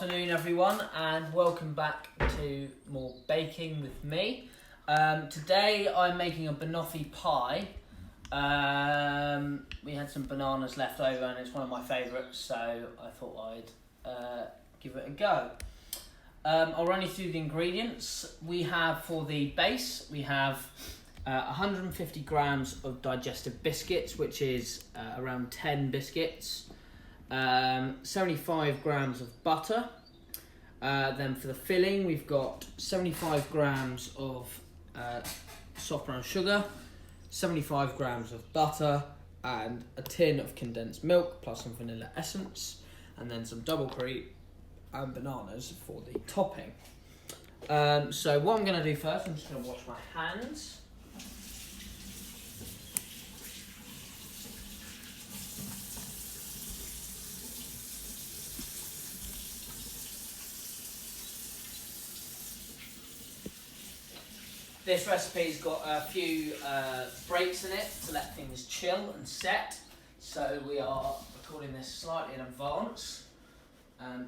afternoon everyone, and welcome back to more baking with me. Today I'm making a banoffee pie. We had some bananas left over and it's one of my favourites, so I thought I'd give it a go. I'll run you through the ingredients. We have, for the base, we have 150 grams of digestive biscuits, which is around 10 biscuits. 75 grams of butter. Then for the filling, we've got 75 grams of soft brown sugar, 75 grams of butter, and a tin of condensed milk plus some vanilla essence, and then some double cream and bananas for the topping. So what I'm going to do first, I'm just going to wash my hands. This recipe's got a few breaks in it to let things chill and set, so we are recording this slightly in advance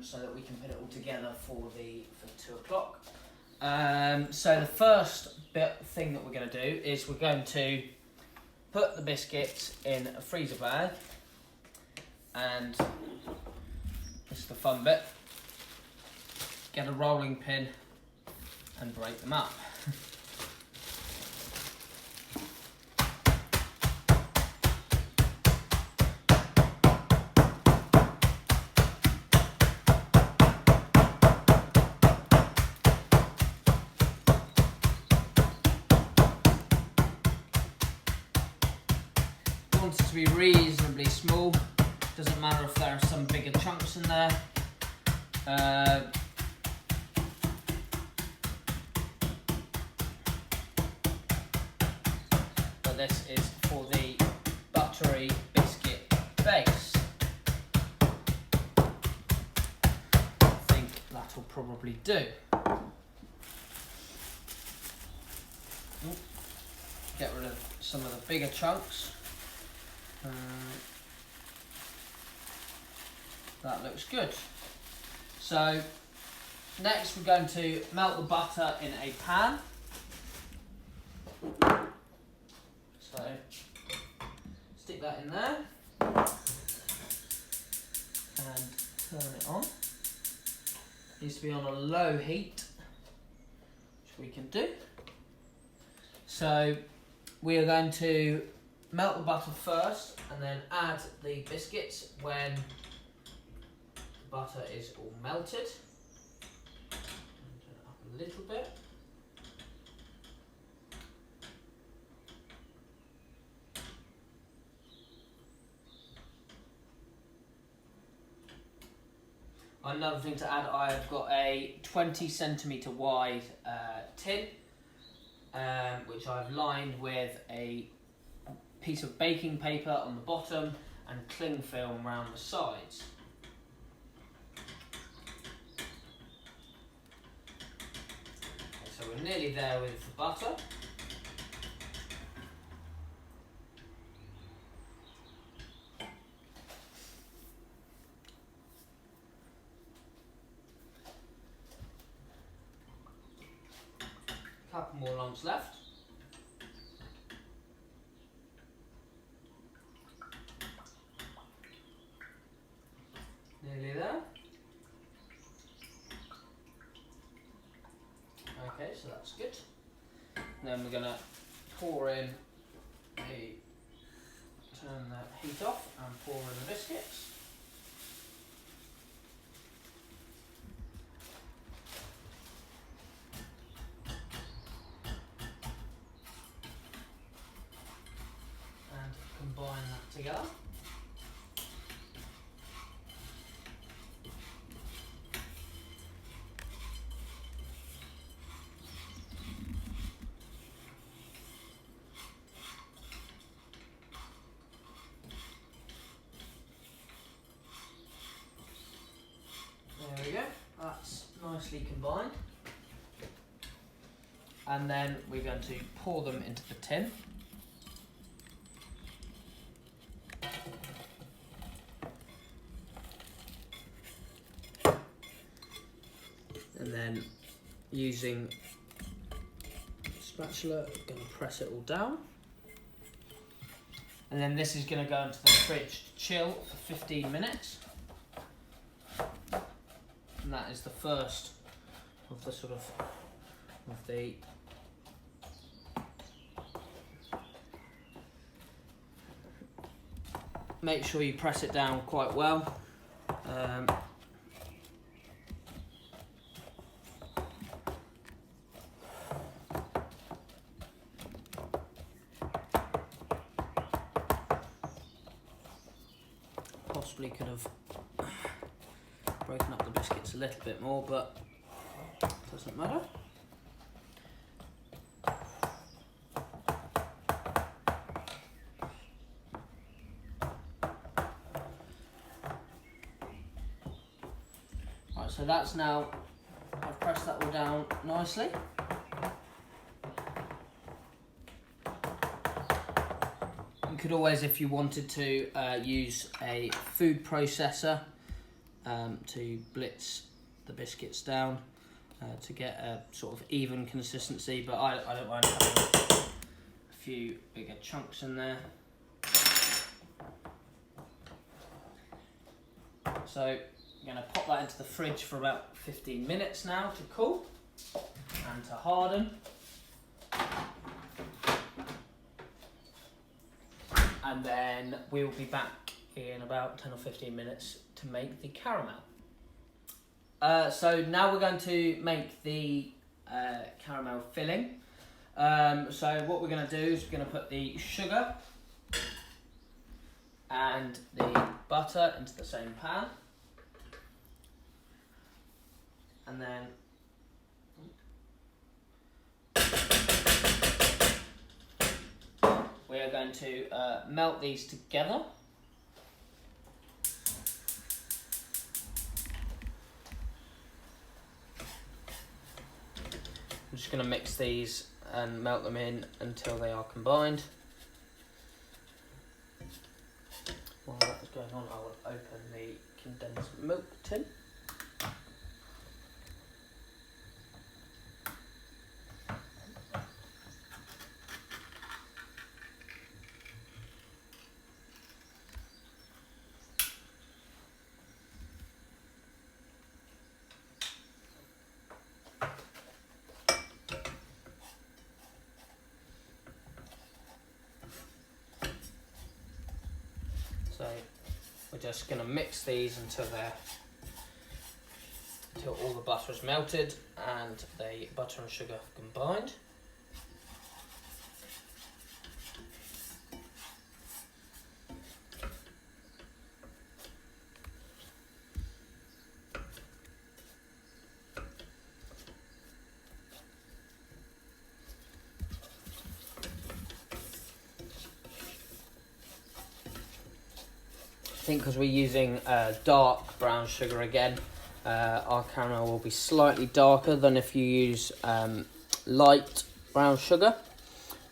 so that we can put it all together for 2 o'clock. So the first thing that we're going to do is we're going to put the biscuits in a freezer bag, and this is the fun bit, get a rolling pin and break them up. Want it to be reasonably small, doesn't matter if there are some bigger chunks in there. But this is for the buttery biscuit base. I think that'll probably do. Get rid of some of the bigger chunks. That looks good. So next we're going to melt the butter in a pan. So stick that in there and turn it on. Needs to be on a low heat, which we can do. So we are going to melt the butter first and then add the biscuits when the butter is all melted. Turn it up a little bit. Another thing to add, I've got a 20 centimetre wide tin, which I've lined with a piece of baking paper on the bottom and cling film around the sides. Okay, so we're nearly there with the butter. A couple more lumps left. Nearly there. Okay, so that's good. And then we're going to pour in turn the heat off and pour in the biscuits. And combine that together. There we go, that's nicely combined. And then we're going to pour them into the tin. using a spatula, going to press it all down. And then this is going to go into the fridge to chill for 15 minutes. And that is the first of the make sure you press it down quite well. Possibly could have broken up the biscuits a little bit more, but doesn't matter. Right, so that's now, I've pressed that all down nicely. You could always, if you wanted to, use a food processor to blitz the biscuits down to get a sort of even consistency, but I don't mind having a few bigger chunks in there. So I'm going to pop that into the fridge for about 15 minutes now to cool and to harden. And then we'll be back in about 10 or 15 minutes to make the caramel. So now we're going to make the caramel filling. So what we're going to do is we're going to put the sugar and the butter into the same pan. And then we are going to melt these together. I'm just going to mix these and melt them in until they are combined. While that is going on, I will open the condensed milk tin. So we're just going to mix these until all the butter is melted and the butter and sugar have combined. I think because we're using dark brown sugar again, our caramel will be slightly darker than if you use light brown sugar,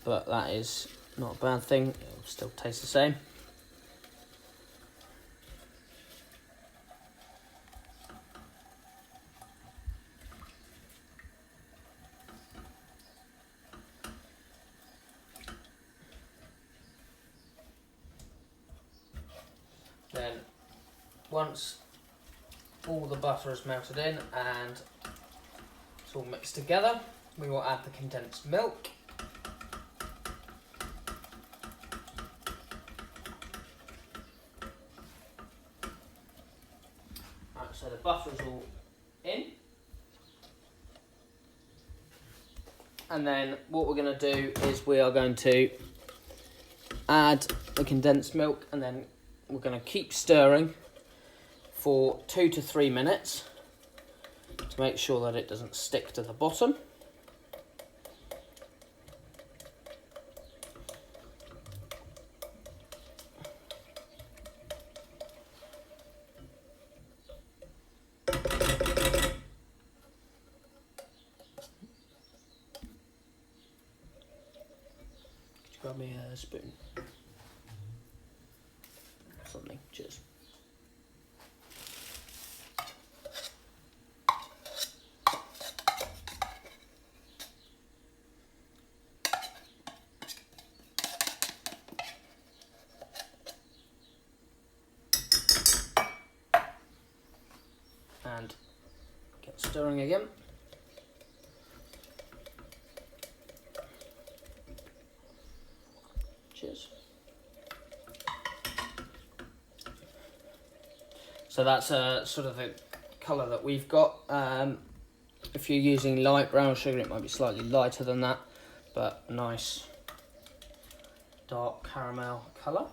but that is not a bad thing, it will still taste the same. Then once all the butter is melted in and it's all mixed together, we will add the condensed milk. Right, so the butter is all in. And then what we're going to do is we are going to add the condensed milk, and then we're going to keep stirring for 2 to 3 minutes to make sure that it doesn't stick to the bottom. Could you grab me a spoon? Something, cheers. and get stirring again. Cheers. So that's sort of the colour that we've got. If you're using light brown sugar, it might be slightly lighter than that, but nice dark caramel colour.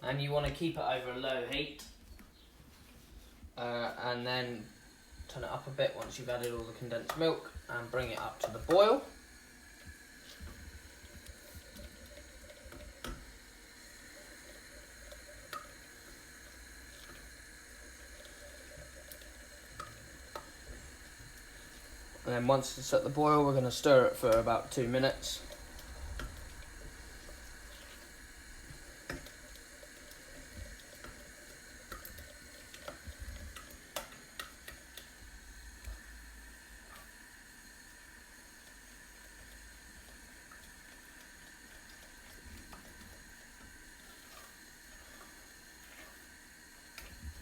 And you want to keep it over a low heat, and then turn it up a bit once you've added all the condensed milk and bring it up to the boil. And then once it's at the boil, we're going to stir it for about 2 minutes.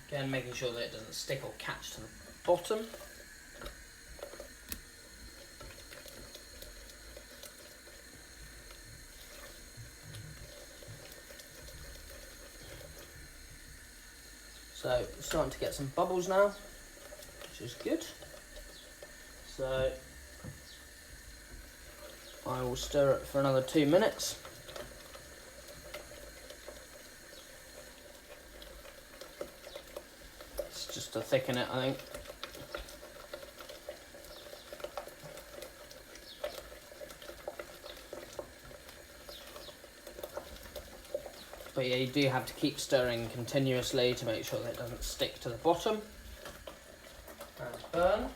Again, making sure that it doesn't stick or catch to the bottom. So it's starting to get some bubbles now, which is good. So I will stir it for another 2 minutes. It's just to thicken it, I think. But yeah, you do have to keep stirring continuously to make sure that it doesn't stick to the bottom and burn.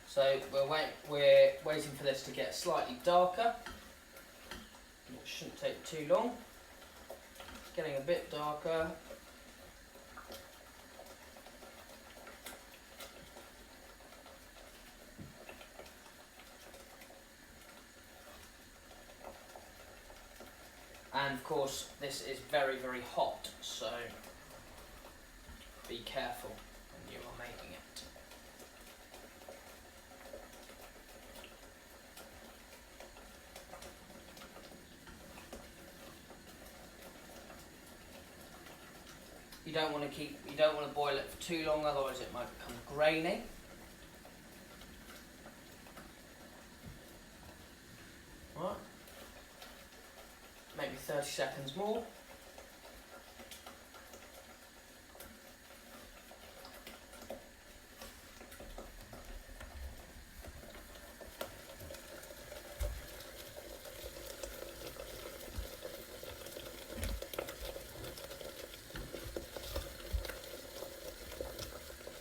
So we're waiting for this to get slightly darker. It shouldn't take too long. Getting a bit darker. And of course, this is very, very hot, so be careful when you are making it. You don't want to boil it for too long, otherwise it might become grainy. Right. Maybe 30 seconds more.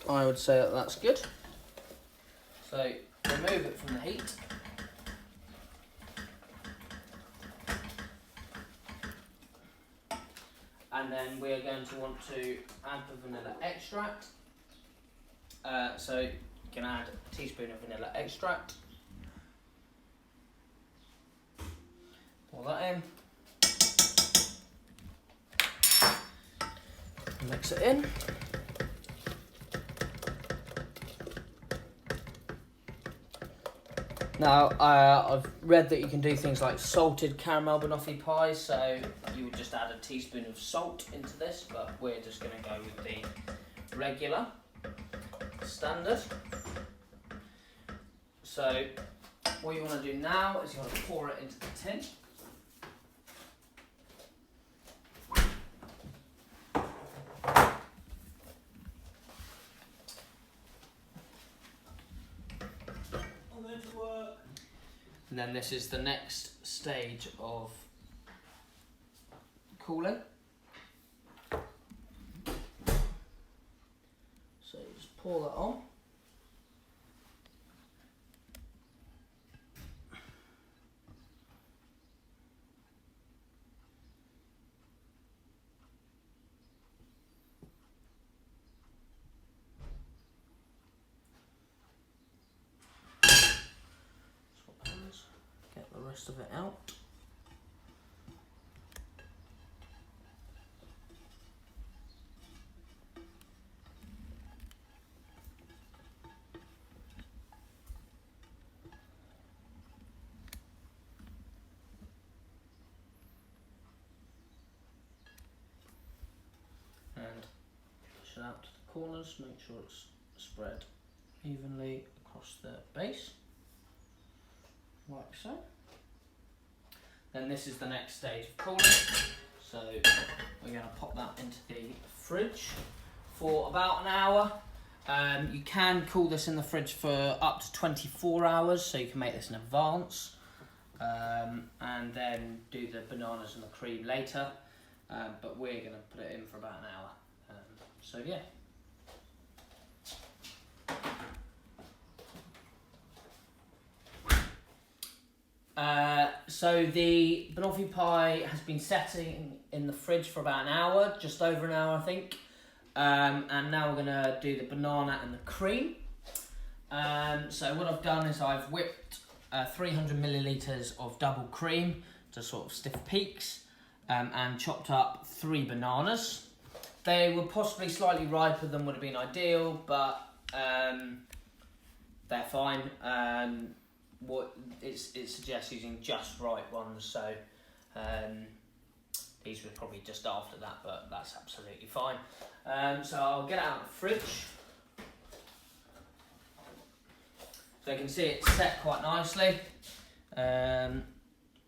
I would say that that's good. So remove it from the heat. And then we are going to want to add the vanilla extract. So you can add a teaspoon of vanilla extract. Pour that in. Mix it in. Now, I've read that you can do things like salted caramel banoffee pies, so you would just add a teaspoon of salt into this, but we're just going to go with the regular, standard. So, what you want to do now is you want to pour it into the tin. And then this is the next stage of cooling. So you just pour that on. most of it out. And push it out to the corners, make sure it's spread evenly across the base, like so. Then this is the next stage of cooling. So we're going to pop that into the fridge for about an hour. You can cool this in the fridge for up to 24 hours, so you can make this in advance. And then do the bananas and the cream later. But we're going to put it in for about an hour. So yeah. So the banoffee pie has been setting in the fridge for about an hour, just over an hour I think. And now we're going to do the banana and the cream. So what I've done is I've whipped 300 millilitres of double cream to sort of stiff peaks, and chopped up 3 bananas. They were possibly slightly riper than would have been ideal, but they're fine. It suggests using just right ones, so these were probably just after that, but that's absolutely fine. So I'll get it out of the fridge. So you can see it's set quite nicely,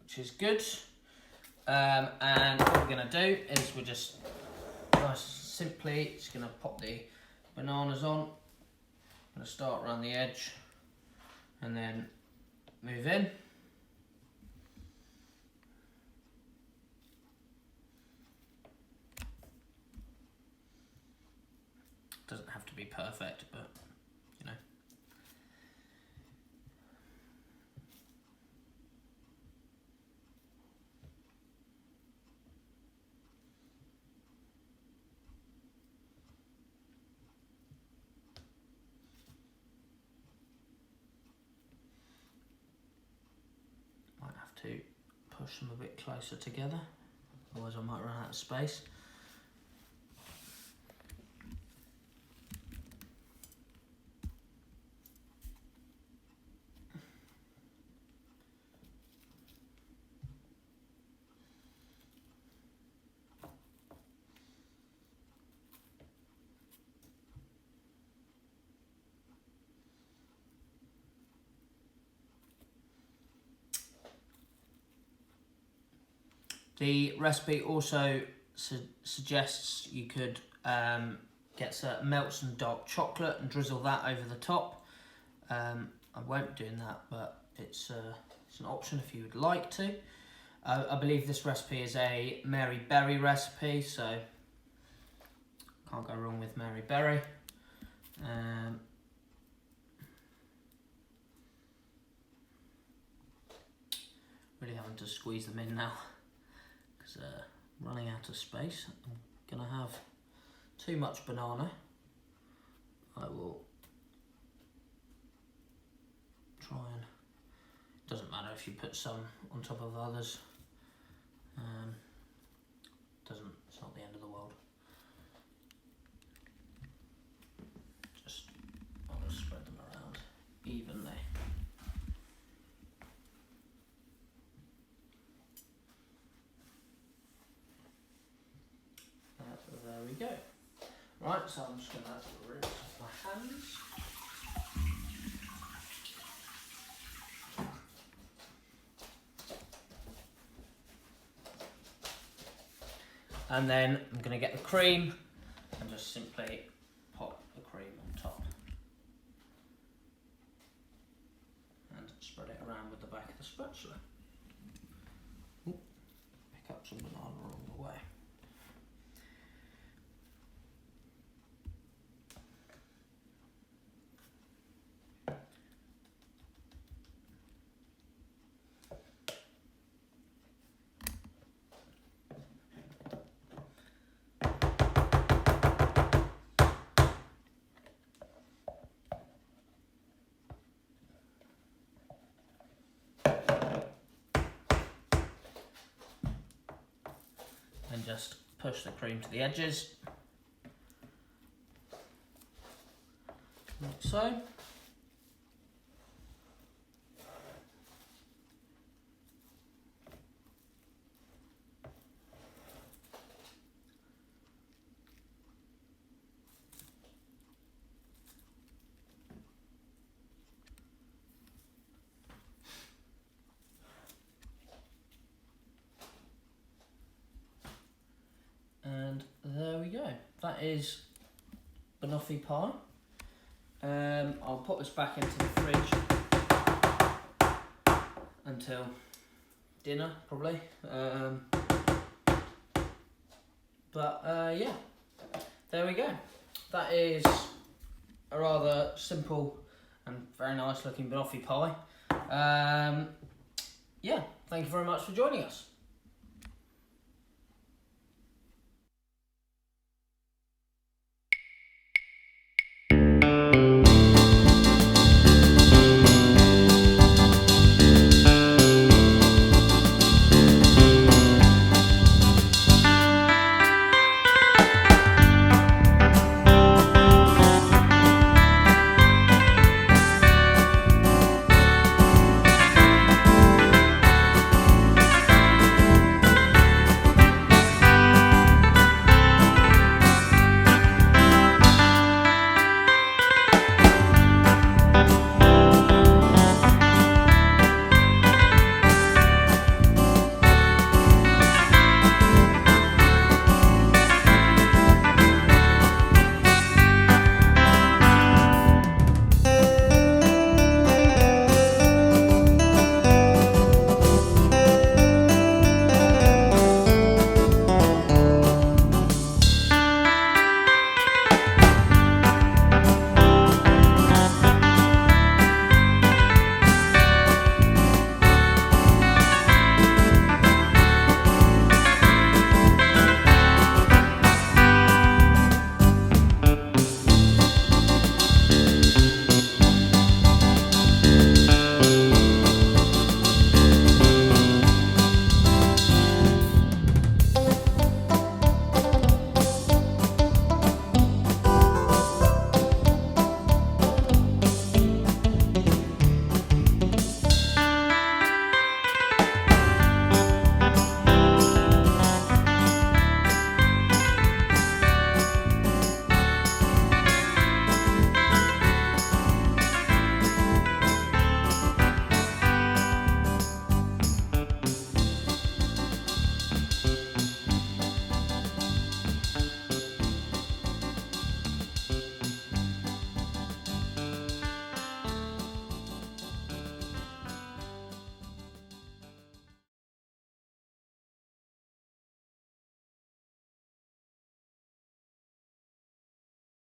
which is good. And what we're going to do is we're just simply just going to pop the bananas on. I'm going to start around the edge and then move in. Doesn't have to be perfect, but you know. Might have to push them a bit closer together, otherwise I might run out of space. The recipe also suggests you could melt some dark chocolate and drizzle that over the top. I won't be doing that, but it's an option if you would like to. I believe this recipe is a Mary Berry recipe, so can't go wrong with Mary Berry. Really having to squeeze them in now. Running out of space. I'm going to have too much banana. I will try and... Doesn't matter if you put some on top of others. It's not the end of the world. I'll just spread them around evenly. There we go. Right, so I'm just going to rinse off my hands. And then I'm going to get the cream and just simply pop the cream on top. And spread it around with the back of the spatula. Ooh, pick up some banana along the way. just push the cream to the edges, like so. And there we go. That is banoffee pie. I'll put this back into the fridge until dinner, probably. Yeah, there we go. That is a rather simple and very nice looking banoffee pie. Yeah, thank you very much for joining us.